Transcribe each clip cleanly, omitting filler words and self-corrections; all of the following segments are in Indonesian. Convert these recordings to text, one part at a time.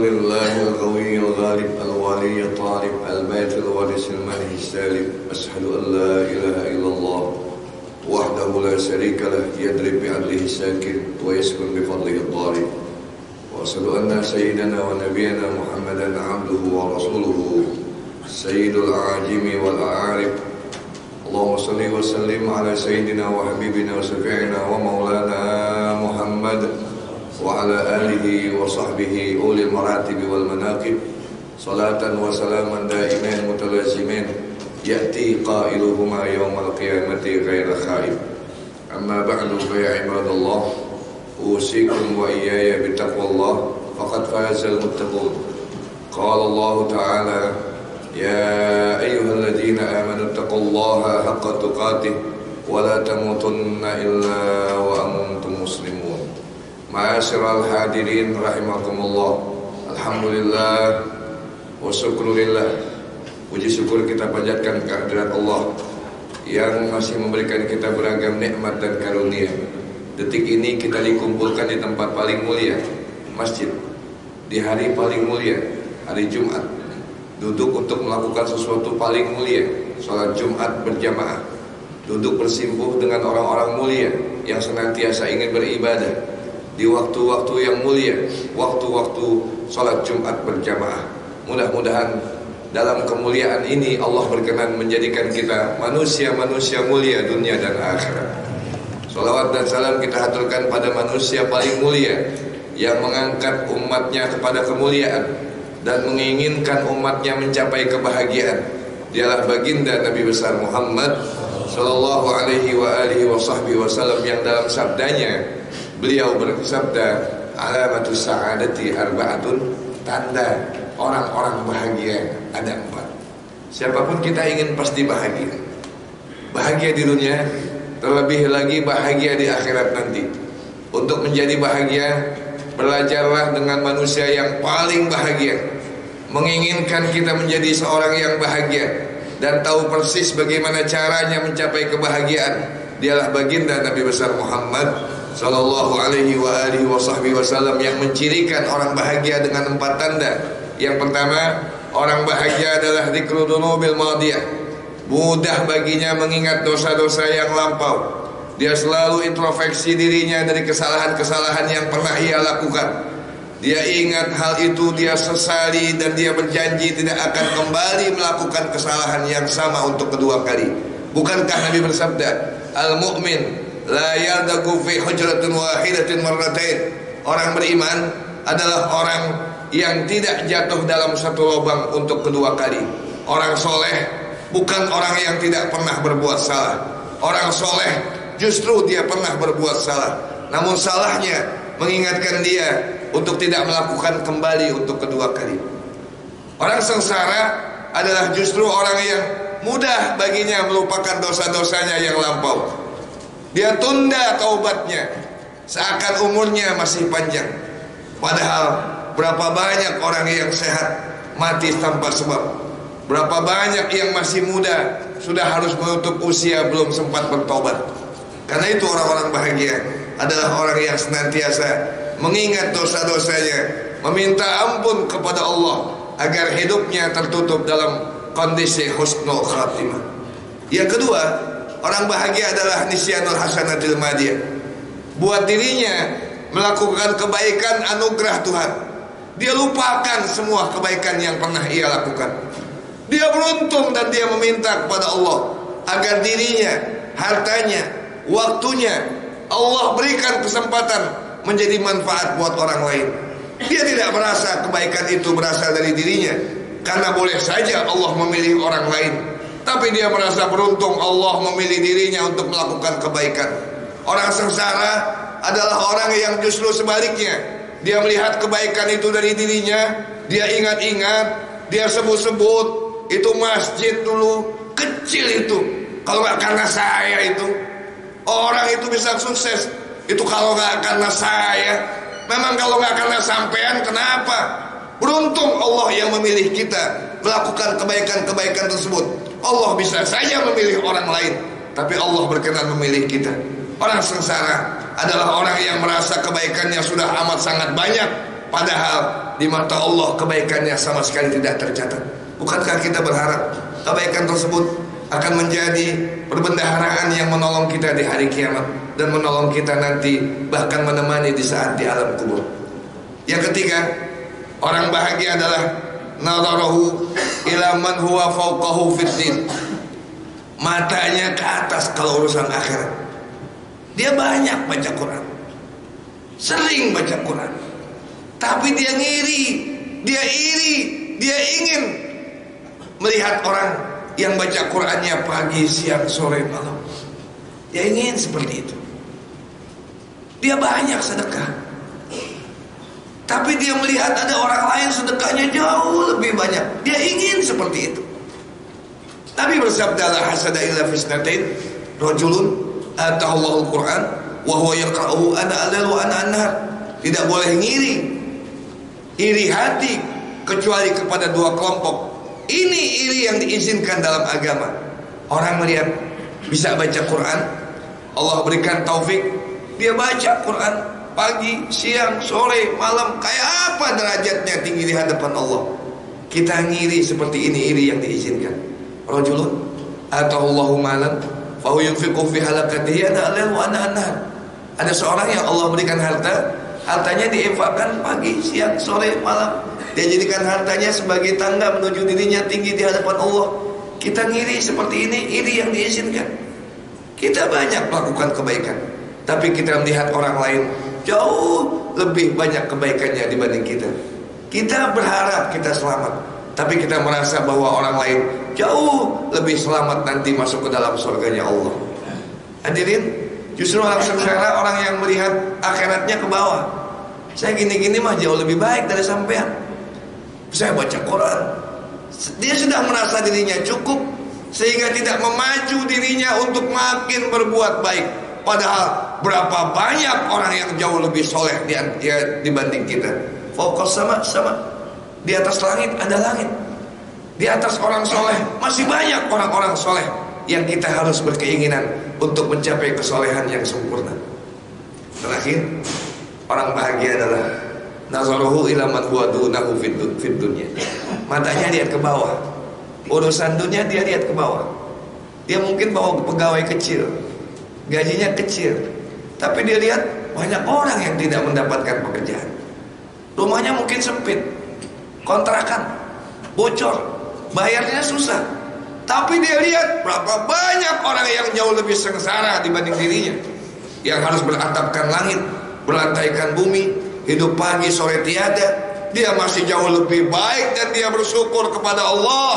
لله القوي الغالب الولي الطالب البيت الوارث الملك السالم أشهد أن لا إله إلا الله وحده لا شريك له يضرب بعدله الساكن ويسكن بفضله الضارب وأشهد أن سيدنا ونبينا محمدا عبده ورسوله سيد الأعاجم والأعارب اللهم صل وسلم على سيدنا وحبيبنا وشفيعنا ومولانا محمد وعلى آله وصحبه أولي المراتب والمناقب صلاة وسلاما دائمين متلازمين يأتي قائلهما يوم القيامة غير خائب. أما بعد فيا عباد الله أوصيكم وإياي بتقوى الله فقد فاز المتقون. قال الله تعالى يا أيها الذين آمنوا اتقوا الله حق تقاته ولا تموتن إلا وأنتم مسلمون. Ma'asyiral hadirin rahimakumullah. Alhamdulillah wa syukrulillah. Puji syukur kita panjatkan kehadirat Allah yang masih memberikan kita beragam nikmat dan karunia. Detik ini kita dikumpulkan di tempat paling mulia, masjid, di hari paling mulia, hari Jumat. Duduk untuk melakukan sesuatu paling mulia, sholat Jumat berjamaah. Duduk bersimpuh dengan orang-orang mulia yang senantiasa ingin beribadah di waktu-waktu yang mulia, waktu-waktu sholat Jumat berjamaah. Mudah-mudahan dalam kemuliaan ini Allah berkenan menjadikan kita manusia-manusia mulia dunia dan akhirat. Salawat dan salam kita haturkan pada manusia paling mulia yang mengangkat umatnya kepada kemuliaan dan menginginkan umatnya mencapai kebahagiaan. Dialah baginda Nabi besar Muhammad sallallahu alaihi wa alihi wasallam yang dalam sabdanya beliau bersabda, alamatus sa'adati arba'atun, tanda orang-orang bahagia ada 4. Siapapun kita ingin pasti bahagia. Bahagia di dunia, terlebih lagi bahagia di akhirat nanti. Untuk menjadi bahagia, belajarlah dengan manusia yang paling bahagia. Menginginkan kita menjadi seorang yang bahagia dan tahu persis bagaimana caranya mencapai kebahagiaan. Dialah baginda Nabi besar Muhammad sallallahu alaihi wa alihi wasallam yang mencirikan orang bahagia dengan 4 tanda. Yang pertama, orang bahagia adalah dzikru dzunubil madiyah. Mudah baginya mengingat dosa-dosa yang lampau. Dia selalu introspeksi dirinya dari kesalahan-kesalahan yang pernah ia lakukan. Dia ingat hal itu, dia sesali dan dia berjanji tidak akan kembali melakukan kesalahan yang sama untuk kedua kali. Bukankah Nabi bersabda, al-mu'min la yaldaku fi hujratin wahidatin marratain. Orang beriman adalah orang yang tidak jatuh dalam satu lubang untuk kedua kali. Orang soleh bukan orang yang tidak pernah berbuat salah. Orang soleh justru dia pernah berbuat salah, namun salahnya mengingatkan dia untuk tidak melakukan kembali untuk kedua kali. Orang sengsara adalah justru orang yang mudah baginya melupakan dosa-dosanya yang lampau. Dia tunda taubatnya seakan umurnya masih panjang. Padahal berapa banyak orang yang sehat mati tanpa sebab. Berapa banyak yang masih muda sudah harus menutup usia belum sempat bertobat. Karena itu orang-orang bahagia adalah orang yang senantiasa mengingat dosa-dosanya, meminta ampun kepada Allah agar hidupnya tertutup dalam kondisi husnul khatimah. Yang kedua, orang bahagia adalah nisyanul hasanatil madiyah. Buat dirinya melakukan kebaikan anugerah Tuhan. Dia lupakan semua kebaikan yang pernah ia lakukan. Dia beruntung dan dia meminta kepada Allah agar dirinya, hartanya, waktunya Allah berikan kesempatan menjadi manfaat buat orang lain. Dia tidak merasa kebaikan itu berasal dari dirinya, karena boleh saja Allah memilih orang lain. Tapi dia merasa beruntung Allah memilih dirinya untuk melakukan kebaikan. Orang sengsara adalah orang yang justru sebaliknya. Dia melihat kebaikan itu dari dirinya. Dia ingat-ingat, dia sebut-sebut, itu masjid dulu kecil itu. Kalau gak karena saya itu, orang itu bisa sukses. Itu kalau gak karena saya. Memang kalau gak karena sampean, kenapa? Beruntung Allah yang memilih kita melakukan kebaikan-kebaikan tersebut. Allah bisa saja memilih orang lain, tapi Allah berkenan memilih kita. Orang sengsara adalah orang yang merasa kebaikannya sudah amat sangat banyak, padahal di mata Allah kebaikannya sama sekali tidak tercatat? Bukankah kita berharap kebaikan tersebut akan menjadi perbendaharaan yang menolong kita di hari kiamat dan menolong kita nanti, bahkan menemani di saat di alam kubur? Yang ketiga, orang bahagia adalah nadharahu ila man huwa fawqahu fid din. Matanya ke atas kalau urusan akhirat. Dia banyak baca Quran, sering baca Quran, tapi dia ngiri, dia iri, dia ingin melihat orang yang baca Qurannya pagi, siang, sore, malam. Dia ingin seperti itu. Dia banyak sedekah, tapi dia melihat ada orang lain sedekahnya jauh lebih banyak. Dia ingin seperti itu. Nabi bersabda, la hasada illa fisnatain, rajulun atahullahu al-Quran wa huwa yaqra'uhu ana al-lail wa ana an-nahar. Tidak boleh iri hati kecuali kepada dua kelompok. Ini iri yang diizinkan dalam agama. Orang melihat bisa baca Quran, Allah berikan taufik, dia baca Quran pagi, siang, sore, malam. Kayak apa derajatnya tinggi di hadapan Allah. Kita ngiri seperti ini, iri yang diizinkan. Rajulun atahullahu malan fahu yunfiqu fi halakatihi ana al-lail wa ana an-nahar. Ada seorang yang Allah berikan harta, hartanya diinfakkan pagi, siang, sore, malam. Dia jadikan hartanya sebagai tanda menuju dirinya tinggi di hadapan Allah. Kita ngiri seperti ini, iri yang diizinkan. Kita banyak melakukan kebaikan, tapi kita melihat orang lain jauh lebih banyak kebaikannya dibanding kita. Kita berharap kita selamat, tapi kita merasa bahwa orang lain jauh lebih selamat nanti masuk ke dalam surganya Allah. Hadirin, justru orang sengsara orang yang melihat akhiratnya ke bawah. Saya gini-gini mah jauh lebih baik dari sampean. Saya baca Quran. Dia sudah merasa dirinya cukup, sehingga tidak memaju dirinya untuk makin berbuat baik. Padahal berapa banyak orang yang jauh lebih soleh dibanding kita. Fokus sama di atas langit ada langit. Di atas orang soleh masih banyak orang-orang soleh yang kita harus berkeinginan untuk mencapai kesolehan yang sempurna. Terakhir, orang bahagia adalah nazaruhu ila man huwa dunahu fid dunya. Matanya lihat ke bawah. Urusan dunia dia lihat ke bawah. Dia mungkin bawa pegawai kecil, gajinya kecil, tapi dia lihat banyak orang yang tidak mendapatkan pekerjaan. Rumahnya mungkin sempit, kontrakan bocor, bayarnya susah, tapi dia lihat berapa banyak orang yang jauh lebih sengsara dibanding dirinya, yang harus beratapkan langit, berlantaikan bumi, hidup pagi sore tiada. Dia masih jauh lebih baik dan dia bersyukur kepada Allah,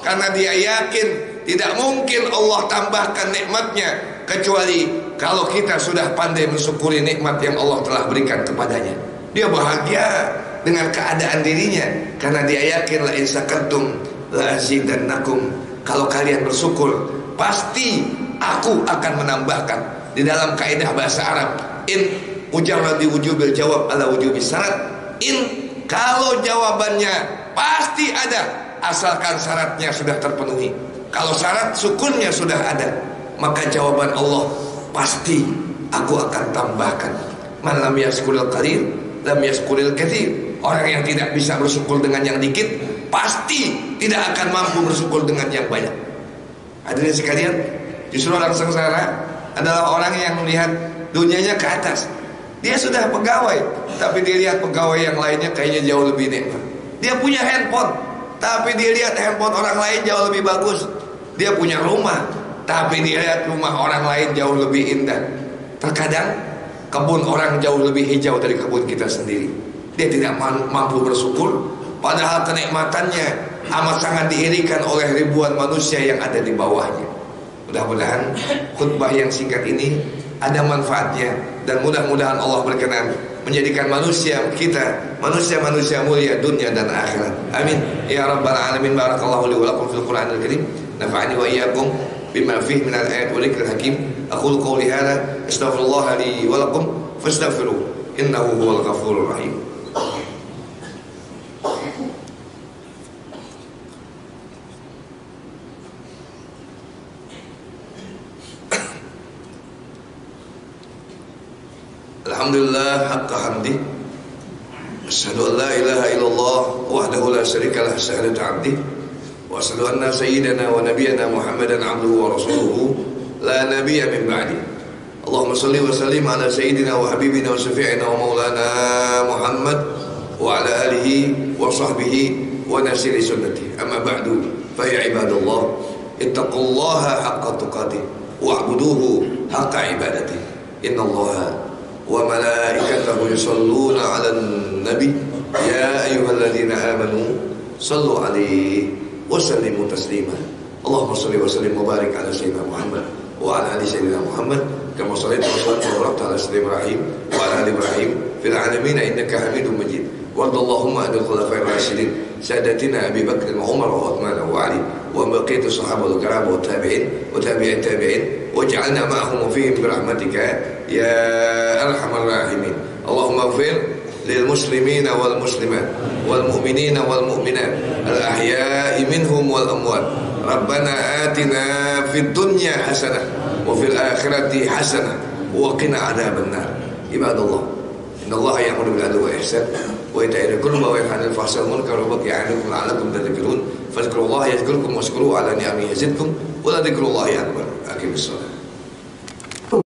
karena dia yakin tidak mungkin Allah tambahkan nikmatnya kecuali kalau kita sudah pandai mensyukuri nikmat yang Allah telah berikan kepadanya. Dia bahagia dengan keadaan dirinya, karena dia yakin la in syakartum la azidannakum. Kalau kalian bersyukur, pasti aku akan menambahkan. Di dalam kaidah bahasa Arab, in mujarrad wujubil jawab ala wujubi syarat. In, kalau jawabannya pasti ada, asalkan syaratnya sudah terpenuhi. Kalau syarat syukurnya sudah ada, maka jawaban Allah pasti aku akan tambahkan. Man lam yaskuril qalil lam yaskuril katsir. Orang yang tidak bisa bersyukur dengan yang dikit, pasti tidak akan mampu bersyukur dengan yang banyak. Hadirin sekalian, justru orang sengsara adalah orang yang melihat dunianya ke atas. Dia sudah pegawai, tapi dia lihat pegawai yang lainnya kayaknya jauh lebih nikmat. Dia punya handphone, tapi dia lihat handphone orang lain jauh lebih bagus. Dia punya rumah, tapi dia lihat rumah orang lain jauh lebih indah. Terkadang kebun orang jauh lebih hijau dari kebun kita sendiri. Dia tidak mampu bersyukur, padahal kenikmatannya amat sangat diirikan oleh ribuan manusia yang ada di bawahnya. Mudah-mudahan khutbah yang singkat ini ada manfaatnya, dan mudah-mudahan Allah berkenan menjadikan manusia kita manusia-manusia mulia dunia dan akhirat. Amin ya rabbal alamin. Barakallahu li wa lakum fil Qur'anil karim. Nafa'ani wa iyyakum bima fihi min al-ayat wa dzikril hakim. Aqulu qawli hadza astaghfirullah li wa lakum fastaghfiruh innahu huwal ghafurur rahim. Alhamdulillah haqqa hamdi Asyhadu an la ilaha illallah wahdahu la syarika lah syahadatu 'abdi wa asyhadu anna sayyidana wa nabiyyana Muhammadan 'abduhu wa rasuluhu la nabiyya min ba'di. Allahumma shalli wa sallim ala sayyidina wa habibina wa syafi'ina wa maulana Muhammad wa ala alihi wa sahbihi wa nasiri sunnati. Amma ba'du, fa ya ibadallah, ittaqullaha haqqa tuqatih wa'buduhu haqqa ibadati. Innallaha wa malaikatahu yusalluna 'alan nabi ya ayyuhalladzina amanu sallu 'alaihi wa sallimu taslima. Allahumma shalli wa sallim wa barik ala sayyidina Muhammad wa ala ali sayyidina Muhammad kama shallaita wa sallamta wa barakta ala sayyidina Ibrahim wa ala ali Ibrahim fil 'alamin innaka Hamidum Majid. Wardallahumma 'anil khulafa'ir rasyidin sadatina Abi Bakr wa Umar wa Uthman wa Ali wa baqiyatu sahabatul kiram wa tabi'in wa tabi'in tabi'in waj'alna ma'ahum fihim bi rahmatika ya arhamar rahimin. Allahumma ighfir lil muslimina wal muslimat wal mu'minina wal mu'minat al ahya'i minhum wal amwat. Rabbana atina fid dunya hasanah wa fil akhirati hasanah wa qina adzabannar. Ibadallah, innallaha ya'muru bil 'adli wal ihsan wa ita'i dzil qurba wa yanha 'anil fahsya'i wal munkari wa ya'idukum la'allakum tadhakkarun. Fadhkurullaha yadhkurkum washkuruhu 'ala ni'amihi yazidkum wa la dzikrullahi akbar. Aqimissalah.